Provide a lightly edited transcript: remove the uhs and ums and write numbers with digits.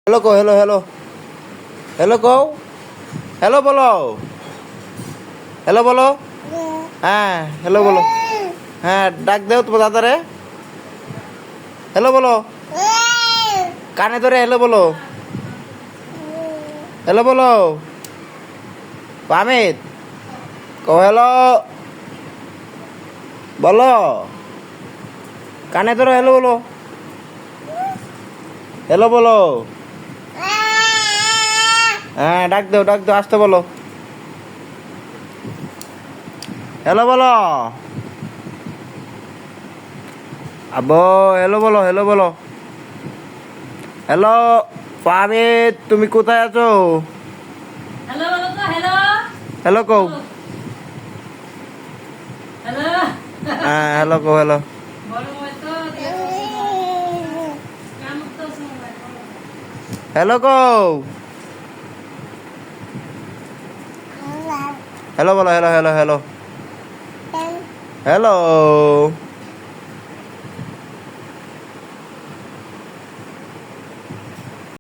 hello কো hello hello hello কও hello বলো hello বলো হ্যাঁ হ্যালো বলো হ্যাঁ ডাক দেও তোমার দাদারে হ্যালো বলো কানে ধরে হ্যালো বলো হ্যালো বলো আমিত কো হ্যালো বলো কানে ধরো হ্যালো বলো হ্যালো বলো হ্যাঁ ডাক দাও আসতে বলো হ্যালো বলো আব্বু হ্যালো বলো হ্যালো পামিত তুমি কোথায় আছো হ্যালো বলো তো হ্যালো হ্যালো কও হ্যালো হ্যাঁ হ্যালো কও হ্যালো বলো তো কাম তো শুনবা হ্যালো কও হ্যালো বলো হ্যালো হ্যালো হ্যালো হ্যালো